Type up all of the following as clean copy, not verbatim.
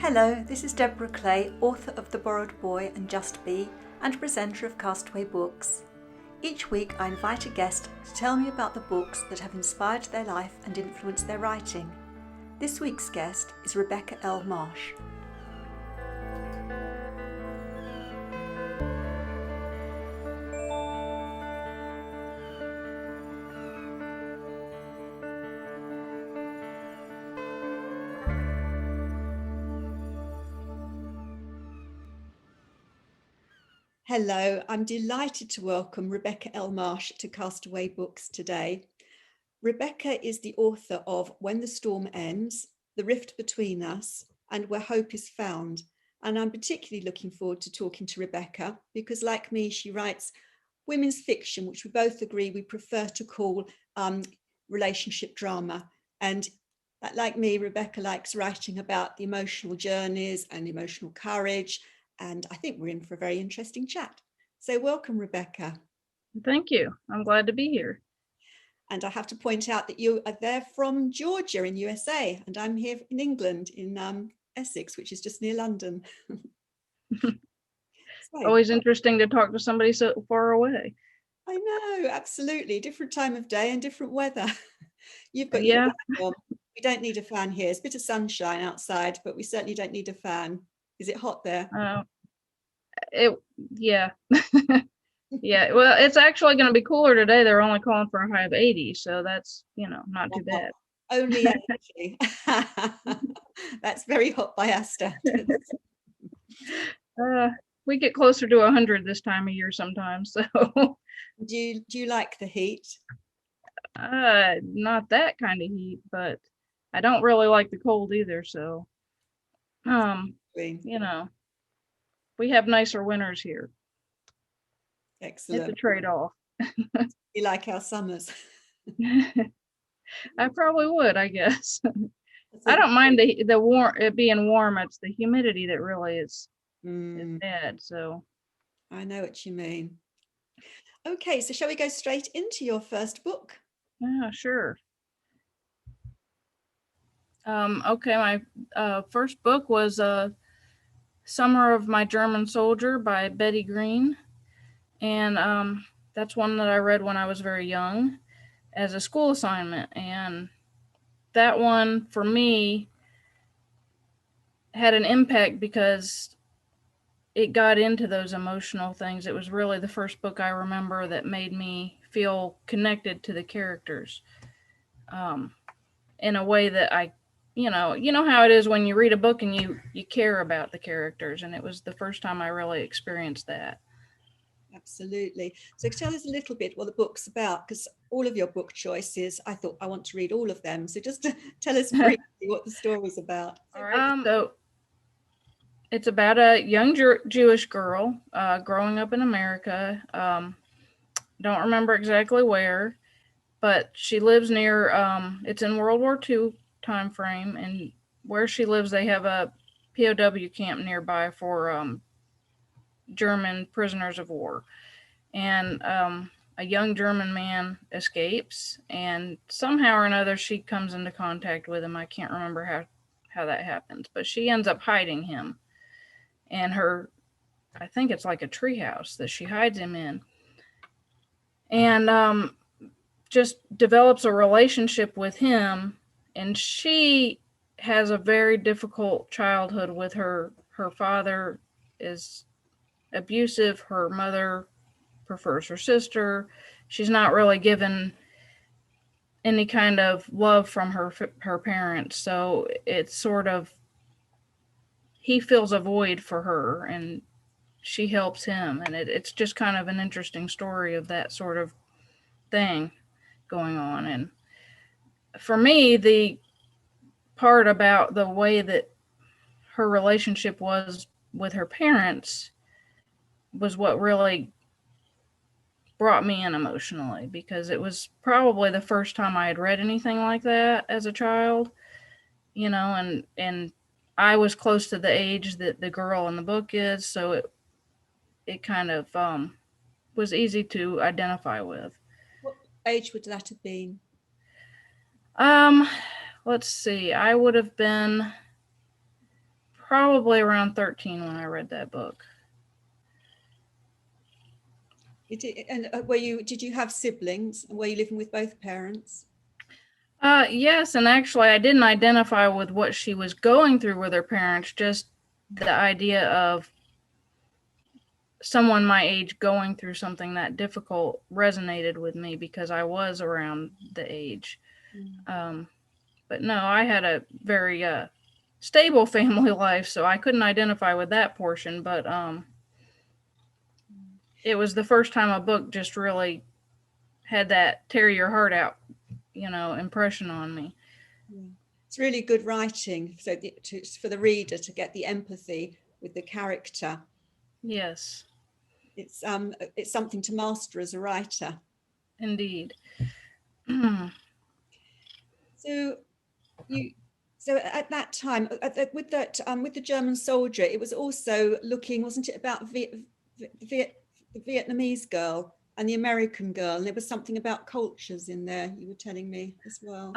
Hello, this is Deborah Clay, author of The Borrowed Boy and Just Be, and presenter of Castaway Books. Each week I invite a guest to tell me about the books that have inspired their life and influenced their writing. This week's guest is Rebecca L Marsh. Hello, I'm delighted to welcome Rebecca L Marsh to Castaway Books today. Rebecca is the author of When the Storm Ends, The Rift Between Us, and Where Hope is Found. And I'm particularly looking forward to talking to Rebecca because, like me, she writes women's fiction, which we both agree we prefer to call relationship drama. And like me, Rebecca likes writing about the emotional journeys and emotional courage. And I think we're in for a very interesting chat. So welcome, Rebecca. Thank you. I'm glad to be here. And I have to point out that you are there from Georgia in USA, and I'm here in England in Essex, which is just near London. Always interesting to talk to somebody so far away. I know, absolutely. Different time of day and different weather. You've got yeah. We don't need a fan here. It's a bit of sunshine outside, but we certainly don't need a fan. Is it hot there? Yeah. Yeah. Well, it's actually going to be cooler today. They're only calling for a high of 80, so that's, not too bad. Only energy. That's very hot by our standards. We get closer to 100 this time of year sometimes. So. Do you like the heat? Not that kind of heat, but I don't really like the cold either. So, we have nicer winters here. Excellent. It's a trade-off. You like our summers? I probably would, I guess. I don't mind the warm, it being warm. It's the humidity that really is bad. So I know what you mean. Okay, so shall we go straight into your first book? Yeah, sure. Okay, my first book was Summer of My German Soldier by Betty Green. And that's one that I read when I was very young as a school assignment. And that one, for me, had an impact because it got into those emotional things. It was really the first book I remember that made me feel connected to the characters in a way that I, you know how it is when you read a book and you care about the characters. And it was the first time I really experienced that. Absolutely. So tell us a little bit what the book's about, because all of your book choices, I thought I want to read all of them. So just tell us briefly what the story's about. All right. So it's about a young Jewish girl growing up in America. Don't remember exactly where, but she lives near, it's in World War II time frame, and where she lives, they have a POW camp nearby for German prisoners of war. And a young German man escapes, and somehow or another she comes into contact with him. I can't remember how that happens, but she ends up hiding him. And I think it's like a treehouse that she hides him in. And just develops a relationship with him. And she has a very difficult childhood with her. Her father is abusive. Her mother prefers her sister. She's not really given any kind of love from her parents. So it's sort of, he fills a void for her, and she helps him. And it's just kind of an interesting story of that sort of thing going on. And for me, the part about the way that her relationship was with her parents was what really brought me in emotionally, because it was probably the first time I had read anything like that as a child, and I was close to the age that the girl in the book is, so it kind of was easy to identify with. What age would that have been? Let's see. I would have been probably around 13 when I read that book. And did you have siblings? Were you living with both parents? Yes, and actually I didn't identify with what she was going through with her parents, just the idea of someone my age going through something that difficult resonated with me because I was around the age. But no, I had a very stable family life, so I couldn't identify with that portion. But it was the first time a book just really had that tear your heart out, impression on me. Yeah. It's really good writing, so for the reader to get the empathy with the character. Yes. It's something to master as a writer. Indeed. So at that time, with the German soldier, it was also looking, wasn't it, about the Vietnamese girl and the American girl, and there was something about cultures in there. You were telling me as well.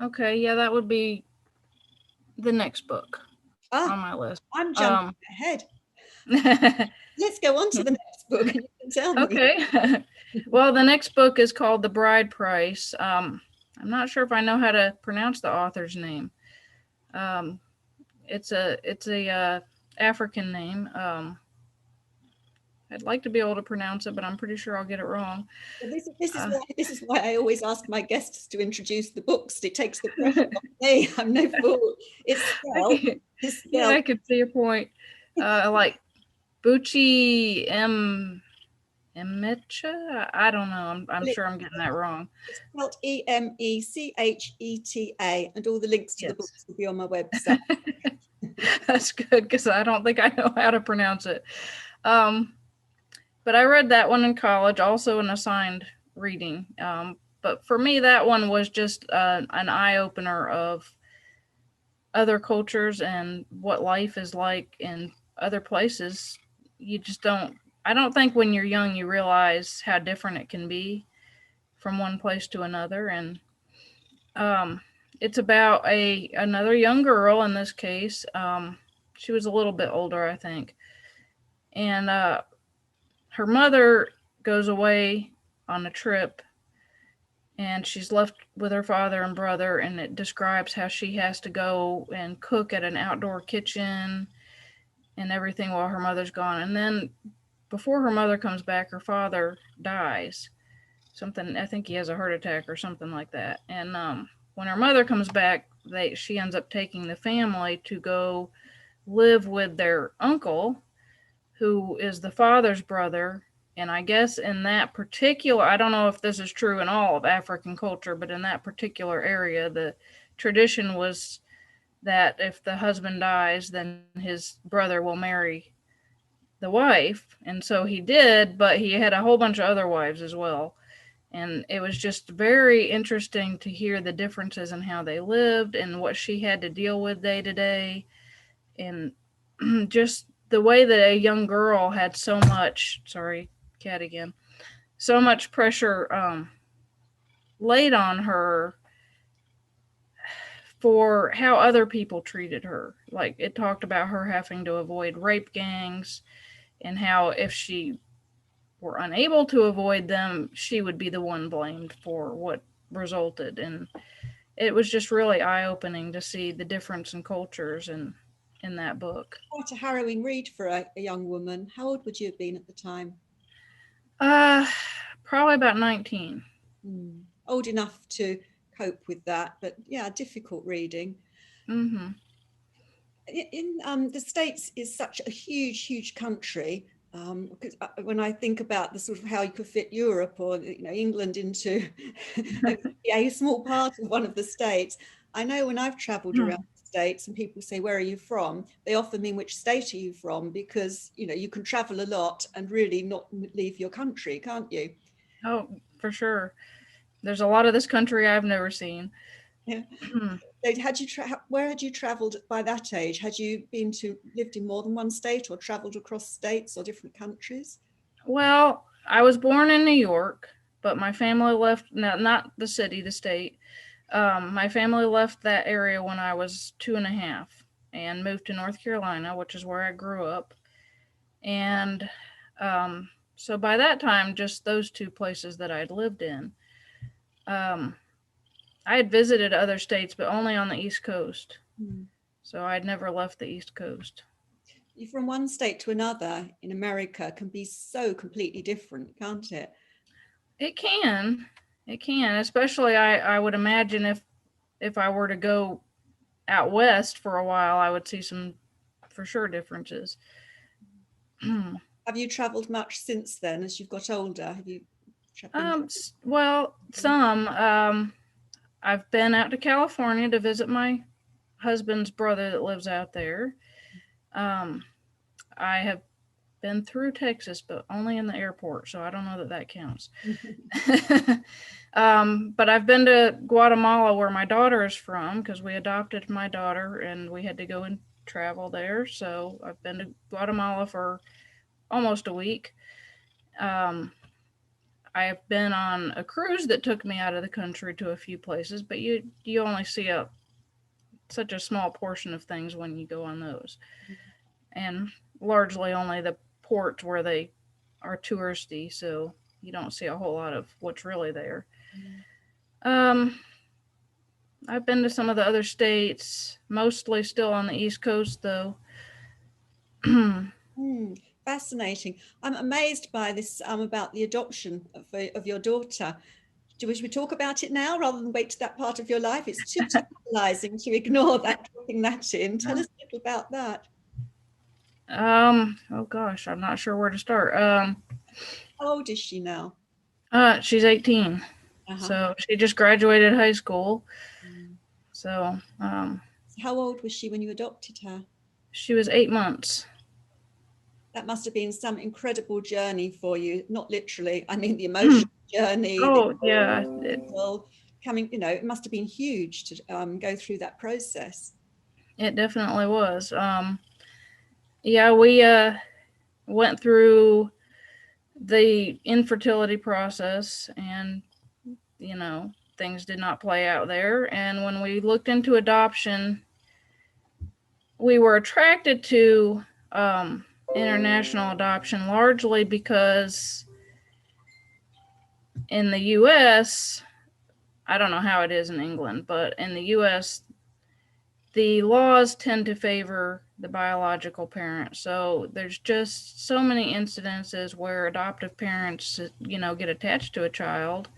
Okay, yeah, that would be the next book on my list. I'm jumping ahead. Let's go on to the next book, and you can tell me. Okay. Well, the next book is called The Bride Price. I'm not sure if I know how to pronounce the author's name. It's a African name. I'd like to be able to pronounce it, but I'm pretty sure I'll get it wrong. Well, this is why I always ask my guests to introduce the books. It takes the pressure off me. I'm no fool. It's spelled. Yeah, I could see your point. Like Bucci Emecha? I don't know. I'm sure I'm getting that wrong. It's spelled Emecheta, and all the links to the books will be on my website. That's good, because I don't think I know how to pronounce it. But I read that one in college, also an assigned reading. But for me, that one was just an eye-opener of other cultures and what life is like in other places. I don't think when you're young you realize how different it can be from one place to another. And it's about another young girl in this case. She was a little bit older, I think. And her mother goes away on a trip, and she's left with her father and brother, and it describes how she has to go and cook at an outdoor kitchen and everything while her mother's gone. And then before her mother comes back, her father dies. I think he has a heart attack or something like that. And when her mother comes back, she ends up taking the family to go live with their uncle, who is the father's brother. And I guess in that particular, I don't know if this is true in all of African culture, but in that particular area, the tradition was that if the husband dies, then his brother will marry the wife. And so he did, but he had a whole bunch of other wives as well. And it was just very interesting to hear the differences in how they lived and what she had to deal with day to day. And just the way that a young girl had so much pressure laid on her for how other people treated her. Like, it talked about her having to avoid rape gangs, and how if she were unable to avoid them, she would be the one blamed for what resulted. And it was just really eye-opening to see the difference in cultures in that book. Quite a harrowing read for a young woman. How old would you have been at the time? Probably about 19. Old enough to cope with that, but yeah, difficult reading. Mm-hmm. In the States is such a huge country. Because when I think about the sort of how you could fit Europe or England into a small part of one of the states, I know when I've travelled around the States and people say, "Where are you from?" they often mean, "Which state are you from?" Because you can travel a lot and really not leave your country, can't you? Oh, for sure. There's a lot of this country I've never seen. Yeah. So where had you travelled by that age? Had you lived in more than one state or travelled across states or different countries? Well, I was born in New York, but my family left, not the city, the state. My family left that area when I was 2.5. and moved to North Carolina, which is where I grew up. And so by that time, just those two places that I'd lived in. Um, I had visited other states, but only on the East Coast. So I'd never left the East Coast. From one state to another in America can be so completely different, can't it? It can. It can. Especially I would imagine if I were to go out west for a while, I would see some for sure differences. Have you traveled much since then as you've got older? Have you been... Well, some. I've been out to California to visit my husband's brother that lives out there. I have been through Texas, but only in the airport, so I don't know that counts. But I've been to Guatemala, where my daughter is from, because we adopted my daughter and we had to go and travel there. So I've been to Guatemala for almost a week. I have been on a cruise that took me out of the country to a few places, but you only see such a small portion of things when you go on those, and largely only the ports where they are touristy, so you don't see a whole lot of what's really there. I've been to some of the other states, mostly still on the East Coast, though. Fascinating. I'm amazed by this about the adoption of your daughter. Should we talk about it now rather than wait to that part of your life? It's too tantalizing to ignore that, dropping that in. Tell us a little about that. Oh gosh, I'm not sure where to start. How old is she now? She's 18. So she just graduated high school. So, how old was she when you adopted her? She was 8 months. That must have been some incredible journey for you. Not literally, I mean the emotional journey. Oh, yeah. Coming, it must have been huge to go through that process. It definitely was. Yeah, we went through the infertility process, and things did not play out there. And when we looked into adoption, we were attracted to international adoption largely because in the U.S., I don't know how it is in England, but in the U.S., the laws tend to favor the biological parent. So there's just so many incidences where adoptive parents, get attached to a child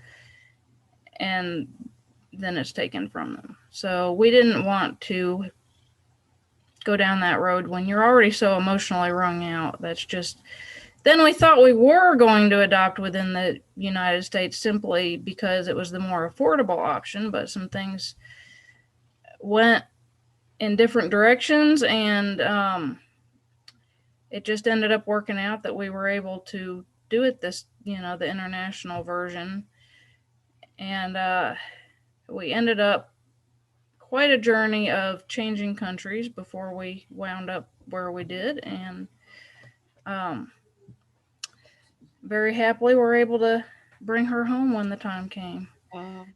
and then it's taken from them. So we didn't want to go down that road when you're already so emotionally wrung out. That's just... Then we thought we were going to adopt within the United States simply because it was the more affordable option, but some things went in different directions, and it just ended up working out that we were able to do it the international version. And we ended up quite a journey of changing countries before we wound up where we did, and very happily were able to bring her home when the time came. Wow.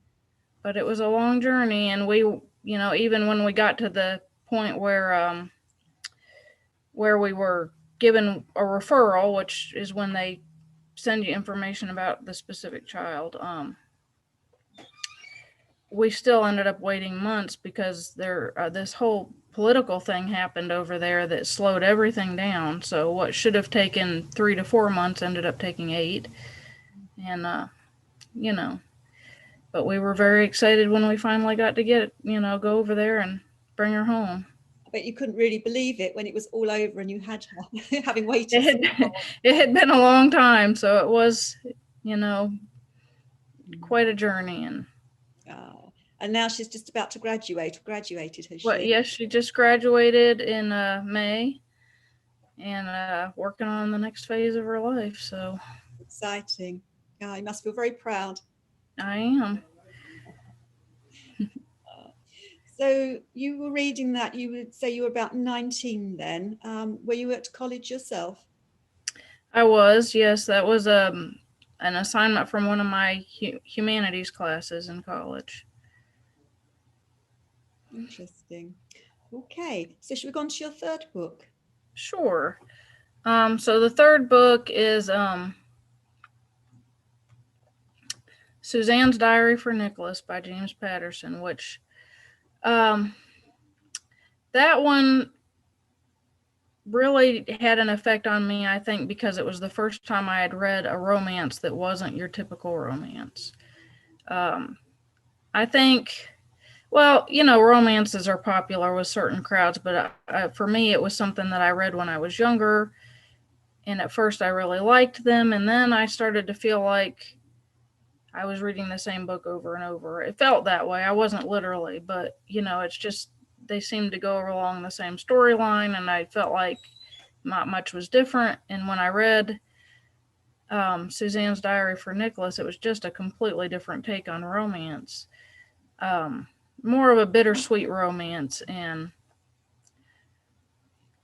But it was a long journey, and we, even when we got to the point where we were given a referral, which is when they send you information about the specific child, we still ended up waiting months because this whole political thing happened over there that slowed everything down. So what should have taken 3 to 4 months ended up taking 8. And, but we were very excited when we finally got to go over there and bring her home. I bet you couldn't really believe it when it was all over and you had her, having waited. It had been a long time, so it was, quite a journey. And now she's just about to graduated, has she? Well, yes, she just graduated in May, and working on the next phase of her life. So exciting! You must feel very proud. I am. So you were reading that, you would say you were about 19 then. Were you at college yourself? I was, yes. That was an assignment from one of my humanities classes in college. Interesting. Okay, so should we go on to your third book? Sure. So the third book is Suzanne's Diary for Nicholas by James Patterson, which um, that one really had an effect on me, I think, because it was the first time I had read a romance that wasn't your typical romance. I think, well, romances are popular with certain crowds, but for me, it was something that I read when I was younger. And at first, I really liked them. And then I started to feel like I was reading the same book over and over. It felt that way. I wasn't literally, but, it's just they seemed to go along the same storyline. And I felt like not much was different. And when I read Suzanne's Diary for Nicholas, it was just a completely different take on romance. More of a bittersweet romance, and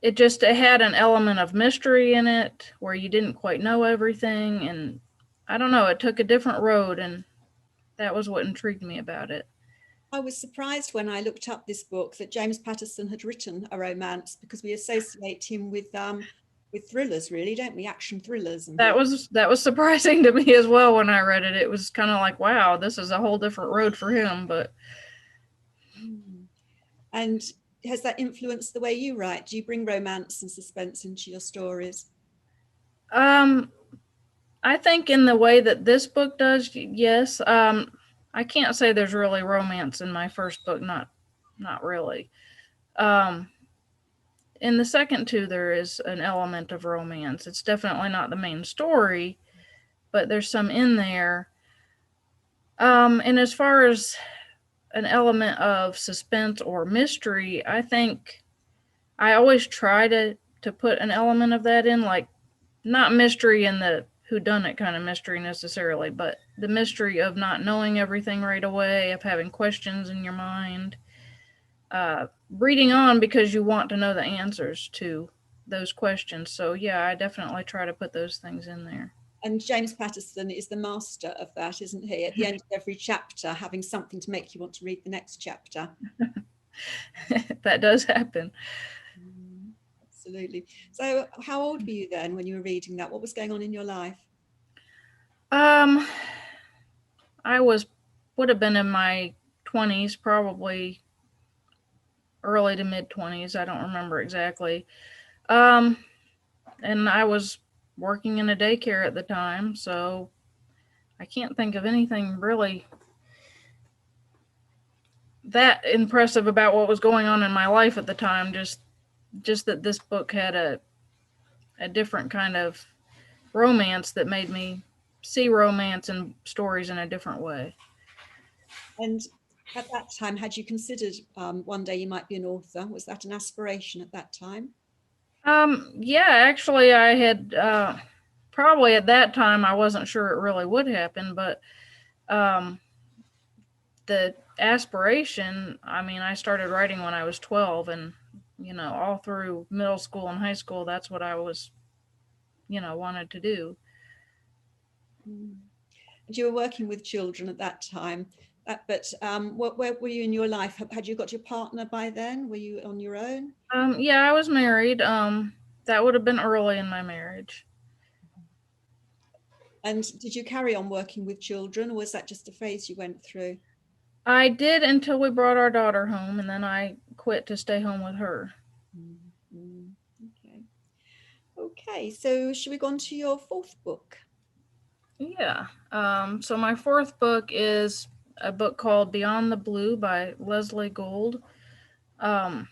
it had an element of mystery in it where you didn't quite know everything, and I don't know, it took a different road, and that was what intrigued me about it. I was surprised when I looked up this book that James Patterson had written a romance, because we associate him with thrillers, really, don't we? Action thrillers and That things. was surprising to me as well when I read it. It was kind of like, wow, this is a whole different road for him, but Mm. And has that influenced the way you write? Do you bring romance and suspense into your stories? um I think in the way that this book does, yes. I can't say there's really romance in my first book, not really. Um, in the second two, there is an element of romance. It's definitely not the main story, but there's some in there. And as far as an element of suspense or mystery, I think I always try to put an element of that in, like not mystery in the whodunit kind of mystery necessarily, but the mystery of not knowing everything right away, of having questions in your mind, reading on because you want to know the answers to those questions. So yeah, I definitely try to put those things in there. And James Patterson is the master of that, isn't he? At the end of every chapter, having something to make you want to read the next chapter. That does happen. Absolutely. So, how old were you then when you were reading that? What was going on in your life? Um, I would have been in my 20s, probably early to mid 20s. I don't remember exactly. Um, and I was working in a daycare at the time, so I can't think of anything really that impressive about what was going on in my life at the time. Just that this book had a different kind of romance that made me see romance and stories in a different way. And at that time, had you considered one day you might be an author? Was that an aspiration at that time? Yeah, actually, I had probably at that time I wasn't sure it really would happen, but um, the aspiration, I mean, I started writing when I was 12, and all through middle school and high school, that's what I was, wanted to do. Mm. And you were working with children at that time. But where were you in your life? Had you got your partner by then? Were you on your own? Yeah, I was married. That would have been early in my marriage. And did you carry on working with children, or was that just a phase you went through? I did until we brought our daughter home, and then I quit to stay home with her. Mm. Okay. Okay. So should we go on to your fourth book? Yeah. So my fourth book is a book called Beyond the Blue by Leslie Gould. Um,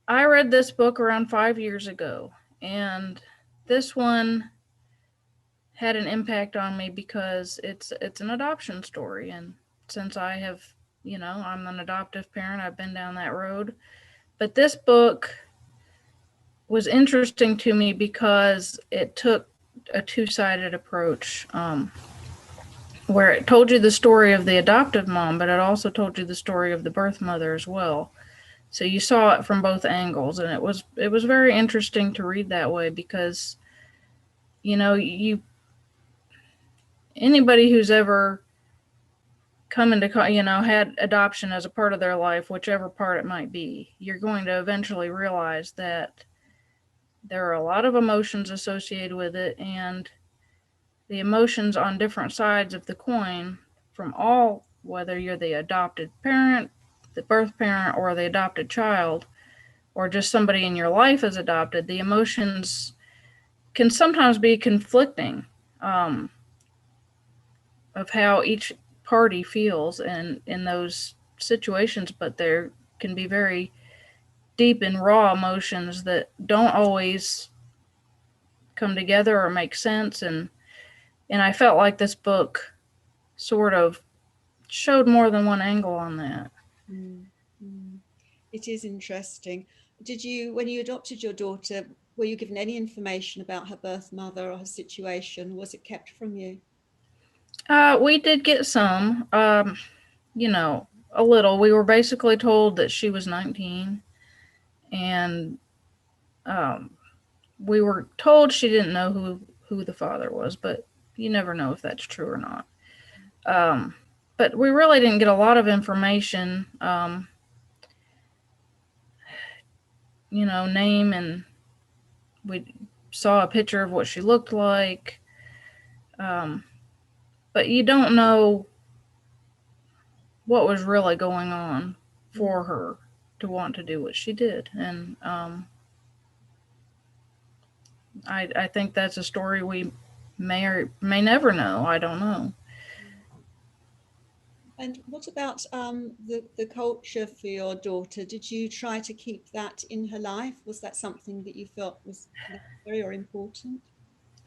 I read this book around 5 years ago, and this one had an impact on me because it's an adoption story, and since I have, I'm an adoptive parent, I've been down that road. But this book was interesting to me because it took a two-sided approach, where it told you the story of the adoptive mom, but it also told you the story of the birth mother as well. So you saw it from both angles, and it was very interesting to read that way because you anybody who's ever come into, you know, had adoption as a part of their life, whichever part it might be, you're going to eventually realize that there are a lot of emotions associated with it, and the emotions on different sides of the coin from all, whether you're the adopted parent, the birth parent, or the adopted child, or just somebody in your life is adopted, the emotions can sometimes be conflicting, um, of how each party feels in those situations, but there can be very deep and raw emotions that don't always come together or make sense. And I felt like this book sort of showed more than one angle on that. Mm, mm. It is interesting. Did you, when you adopted your daughter, were you given any information about her birth mother or her situation? Was it kept from you? We did get some, you know, a little. We were basically told that she was 19, and um, we were told she didn't know who the father was, but you never know if that's true or not. Um, but we really didn't get a lot of information, you know, name, and we saw a picture of what she looked like. Um, but you don't know what was really going on for her to want to do what she did. And I think that's a story we may or may never know. I don't know. And what about the culture for your daughter? Did you try to keep that in her life? Was that something that you felt was necessary or important?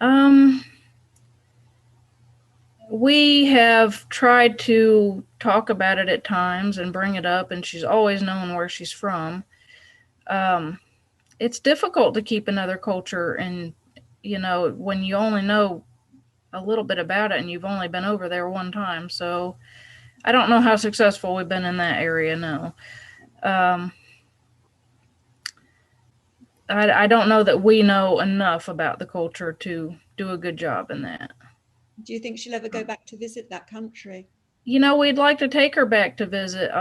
Um, we have tried to talk about it at times and bring it up, and she's always known where she's from. Um, it's difficult to keep another culture, and you know, when you only know a little bit about it and you've only been over there one time. So I don't know how successful we've been in that area. No. Um, I don't know that we know enough about the culture to do a good job in that. Do you think she'll ever go back to visit that country? You know, we'd like to take her back to visit.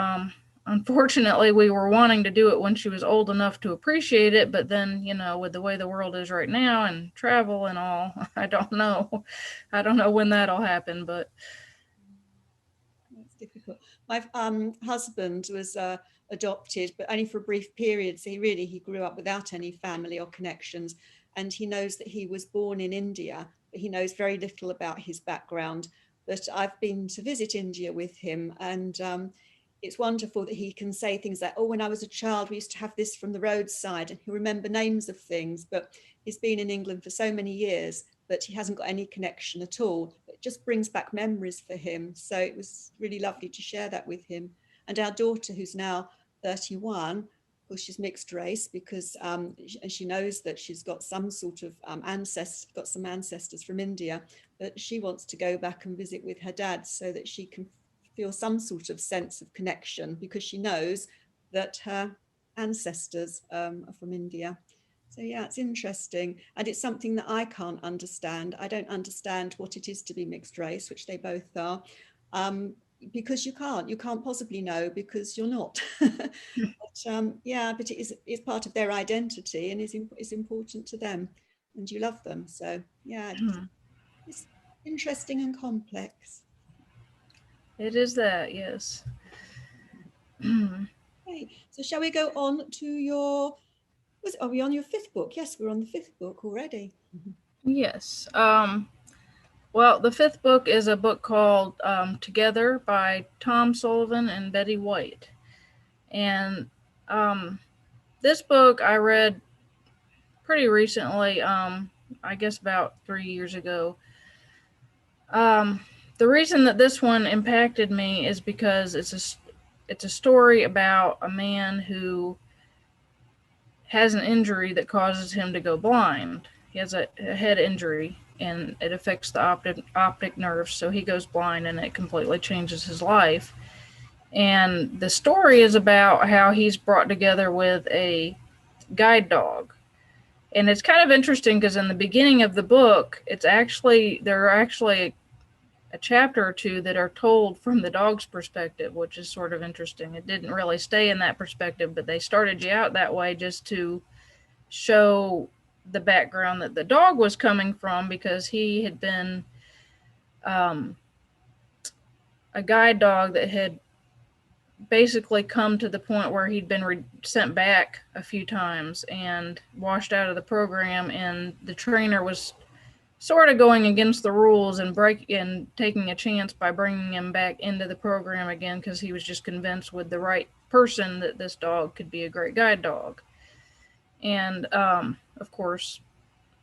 Unfortunately, we were wanting to do it when she was old enough to appreciate it, but then, you know, with the way the world is right now and travel and all, I don't know. I don't know when that'll happen, but It's difficult. My husband was adopted, but only for a brief period. So he grew up without any family or connections, and he knows that he was born in India, but he knows very little about his background. But I've been to visit India with him, and it's wonderful that he can say things like, "Oh, when I was a child, we used to have this from the roadside," and he'll remember names of things. But he's been in England for so many years, but he hasn't got any connection at all. It just brings back memories for him. So it was really lovely to share that with him. And our daughter, who's now 31, of course, she's mixed race because and she knows that she's got some sort of got some ancestors from India, but she wants to go back and visit with her dad so that she can feel some sort of sense of connection because she knows that her ancestors are from India. So yeah, it's interesting. And it's something that I can't understand. I don't understand what it is to be mixed race, which they both are, because you can't possibly know because you're not. But yeah, but it's part of their identity and is important to them and you love them. So yeah, it's interesting and complex. it is that, yes. Okay, so shall we go on to your, are we on your fifth book? Yes, we're on the fifth book already. Yes. Well, the fifth book is a book called Together by Tom Sullivan and Betty White. And this book I read pretty recently, I guess about 3 years ago. The reason that this one impacted me is because it's a story about a man who has an injury that causes him to go blind. He has a head injury and it affects the optic nerves, so he goes blind and it completely changes his life. And the story is about how he's brought together with a guide dog. And it's kind of interesting because in the beginning of the book, they're actually a chapter or two that are told from the dog's perspective, which is sort of interesting. It didn't really stay in that perspective, but they started you out that way just to show the background that the dog was coming from, because he had been a guide dog that had basically come to the point where he'd been sent back a few times and washed out of the program, and the trainer was sort of going against the rules and taking a chance by bringing him back into the program again, because he was just convinced with the right person that this dog could be a great guide dog. And of course,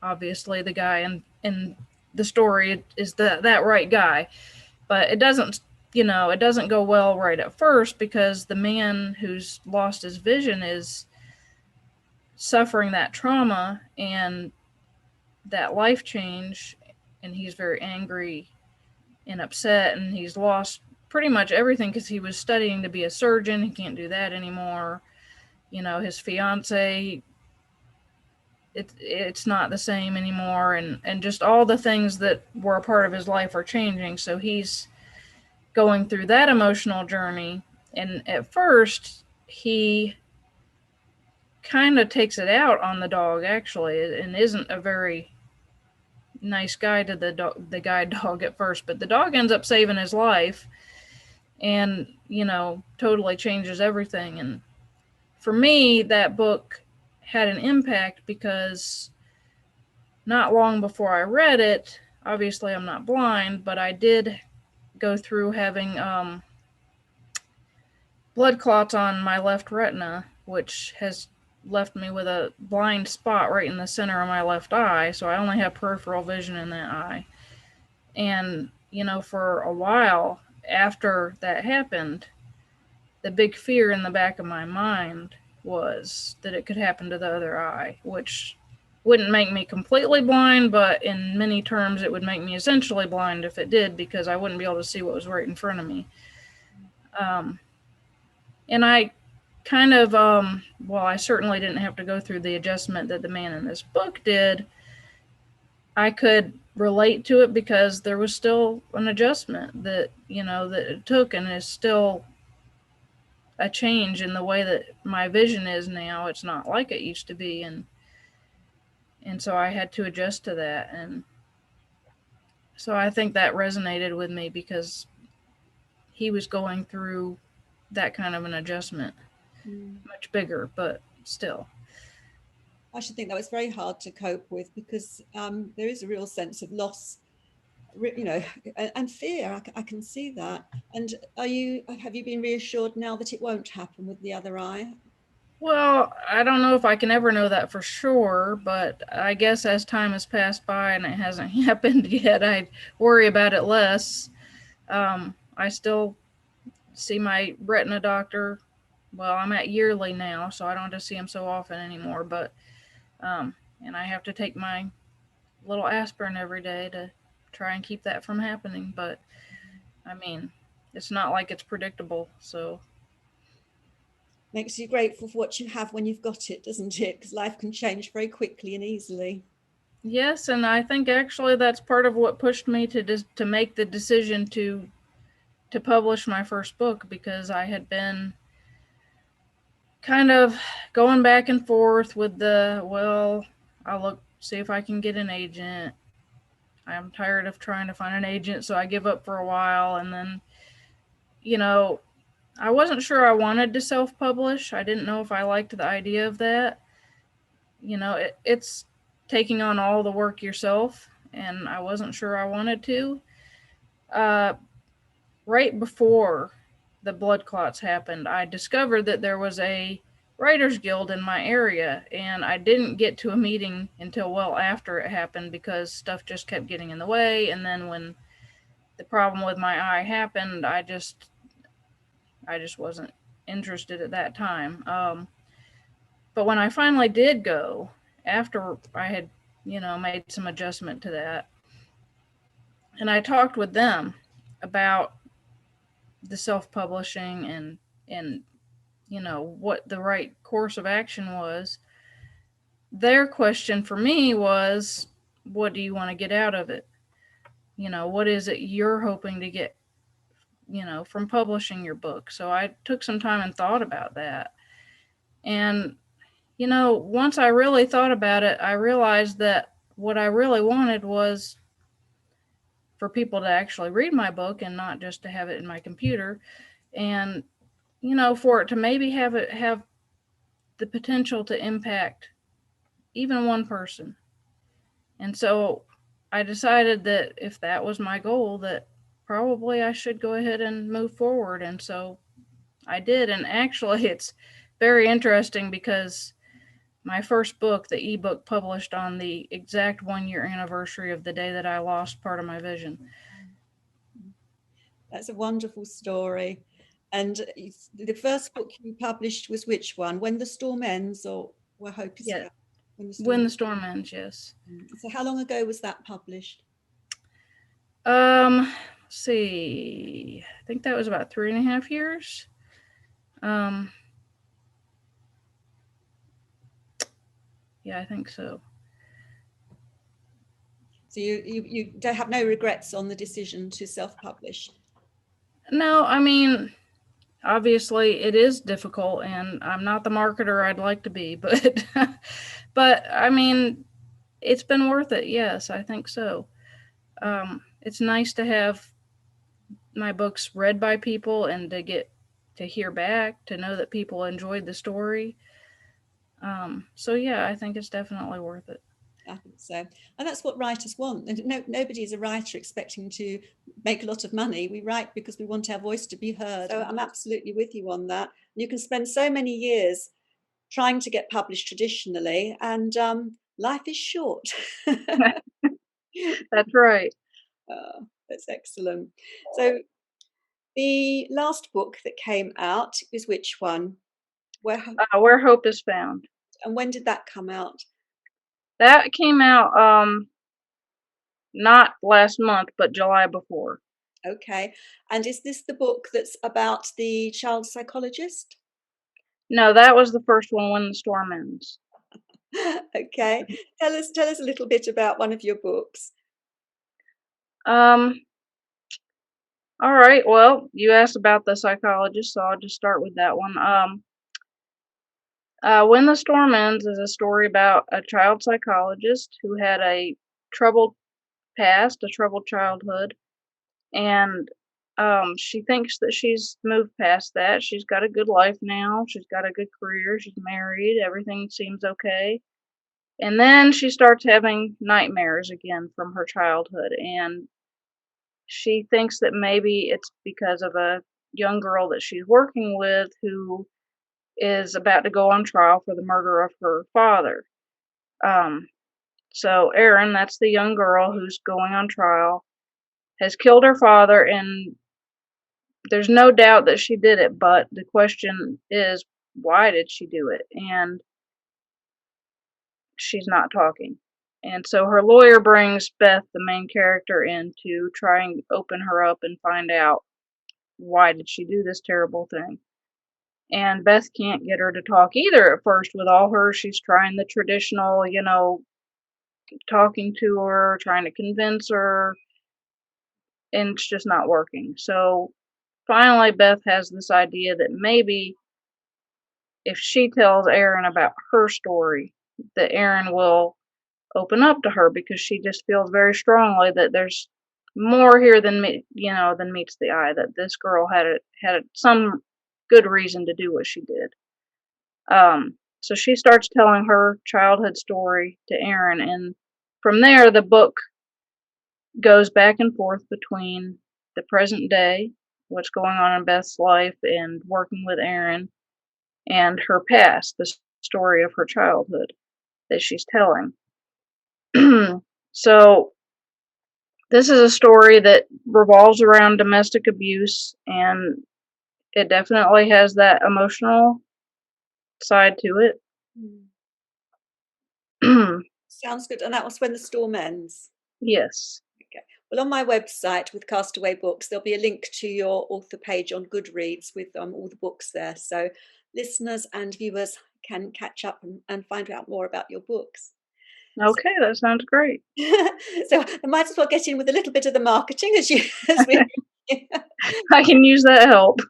obviously the guy in the story is that right guy, but it doesn't go well right at first, because the man who's lost his vision is suffering that trauma and that life change, and he's very angry and upset, and he's lost pretty much everything because he was studying to be a surgeon. He can't do that anymore. His fiance, it's not the same anymore, and just all the things that were a part of his life are changing. So he's going through that emotional journey, and at first he kind of takes it out on the dog, actually, and isn't a very nice guy to the guide dog at first, but the dog ends up saving his life and totally changes everything. And for me, that book had an impact because not long before I read it, obviously I'm not blind, but I did go through having blood clots on my left retina, which has left me with a blind spot right in the center of my left eye, so I only have peripheral vision in that eye. And for a while after that happened, the big fear in the back of my mind was that it could happen to the other eye, which wouldn't make me completely blind, but in many terms it would make me essentially blind if it did, because I wouldn't be able to see what was right in front of me. And I kind of, I certainly didn't have to go through the adjustment that the man in this book did. I could relate to it because there was still an adjustment that it took, and is still a change in the way that my vision is now. It's not like it used to be, and so I had to adjust to that. And so I think that resonated with me because he was going through that kind of an adjustment. Much bigger, but still. I should think that was very hard to cope with, because there is a real sense of loss, and fear. I can see that. And have you been reassured now that it won't happen with the other eye? Well, I don't know if I can ever know that for sure, but I guess as time has passed by and it hasn't happened yet, I worry about it less. I still see my retina doctor. Well, I'm at yearly now, so I don't have to see him so often anymore, but and I have to take my little aspirin every day to try and keep that from happening. But I mean, it's not like it's predictable, so Makes you grateful for what you have when you've got it, doesn't it? Because life can change very quickly and easily. yes. And I think actually that's part of what pushed me to make the decision to publish my first book, because I had been kind of going back and forth with I'll see if I can get an agent. I'm tired of trying to find an agent, so I give up for a while. And then, I wasn't sure I wanted to self-publish. I didn't know if I liked the idea of that. It's taking on all the work yourself, and I wasn't sure I wanted to. Right before the blood clots happened, I discovered that there was a writers guild in my area, and I didn't get to a meeting until well after it happened, because stuff just kept getting in the way. And then when the problem with my eye happened, I just wasn't interested at that time. But when I finally did go, after I had made some adjustment to that, and I talked with them about the self-publishing and what the right course of action was, their question for me was, what do you want to get out of it? what is it you're hoping to get, from publishing your book? So I took some time and thought about that. And, once I really thought about it, I realized that what I really wanted was for people to actually read my book and not just to have it in my computer. And, for it to maybe have the potential to impact even one person. And so I decided that if that was my goal, that probably I should go ahead and move forward. And so I did. And actually, it's very interesting because my first book, the ebook, published on the exact 1 year anniversary of the day that I lost part of my vision. That's a wonderful story. And the first book you published was which one? When the Storm Ends, or Where Hope Is Yeah, Found? When the Storm Ends, yes. So how long ago was that published? Let's see. I think that was about 3.5 years. Yeah, I think so. So you don't have no regrets on the decision to self-publish? No, I mean, obviously it is difficult, and I'm not the marketer I'd like to be, but but I mean, it's been worth it. Yes, I think so. It's nice to have my books read by people and to get to hear back, to know that people enjoyed the story. So yeah, I think it's definitely worth it. I think so. And that's what writers want. And nobody is a writer expecting to make a lot of money. We write because we want our voice to be heard. So I'm absolutely with you on that. You can spend so many years trying to get published traditionally, and life is short. That's right. That's excellent. So the last book that came out is which one? Where Hope Is Found. And when did that come out? That came out not last month, but July before. Okay. And is this the book that's about the child psychologist? No, that was the first one, When the Storm Ends. Okay. Tell us a little bit about one of your books. Um, all right. Well, you asked about the psychologist, so I'll just start with that one. When the Storm Ends is a story about a child psychologist who had a troubled past, a troubled childhood, and she thinks that she's moved past that. She's got a good life now. She's got a good career. She's married. Everything seems okay. And then she starts having nightmares again from her childhood, and she thinks that maybe it's because of a young girl that she's working with who is about to go on trial for the murder of her father. Um, so Erin, that's the young girl who's going on trial, has killed her father, and there's no doubt that she did it, but the question is, why did she do it? And she's not talking. And so her lawyer brings Beth, the main character, in to try and open her up and find out why did she do this terrible thing. And Beth can't get her to talk either at first with all her. She's trying the traditional, talking to her, trying to convince her, and it's just not working. So finally, Beth has this idea that maybe if she tells Erin about her story, that Erin will open up to her because she just feels very strongly that there's more here than than meets the eye. That this girl had some good reason to do what she did. So she starts telling her childhood story to Erin, and from there the book goes back and forth between the present day, what's going on in Beth's life, and working with Erin, and her past, the story of her childhood that she's telling. So this is a story that revolves around domestic abuse, and it definitely has that emotional side to it. Sounds good. And that was When the Storm Ends. Yes. Okay. Well, on my website with Castaway Books, there'll be a link to your author page on Goodreads with all the books there. So listeners and viewers can catch up and find out more about your books. Okay, that sounds great. So I might as well get in with a little bit of the marketing as we. I can use that help.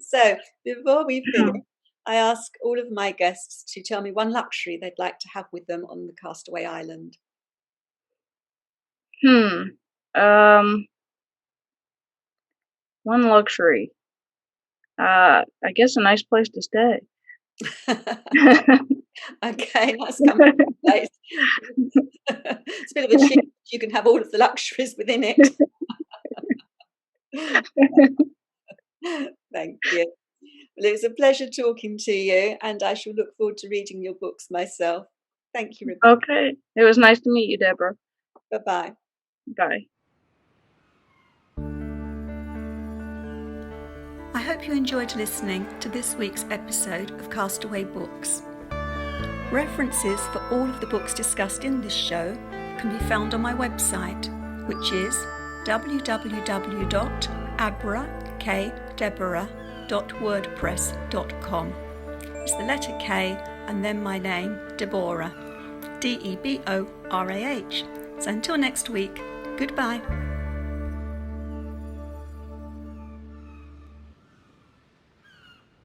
So before we finish, I ask all of my guests to tell me one luxury they'd like to have with them on the Castaway Island. Um, one luxury. I guess a nice place to stay. Okay, nice comfy place. It's a bit of a cheat. You can have all of the luxuries within it. Thank you. Well, it was a pleasure talking to you, and I shall look forward to reading your books myself. Thank you, Rebecca. Okay, it was nice to meet you, Deborah. Bye-bye. Bye. I hope you enjoyed listening to this week's episode of Castaway Books. References for all of the books discussed in this show can be found on my website, which is www.abrahkdeborah.wordpress.com. It's the letter K and then my name, Deborah, Deborah. So until next week, goodbye.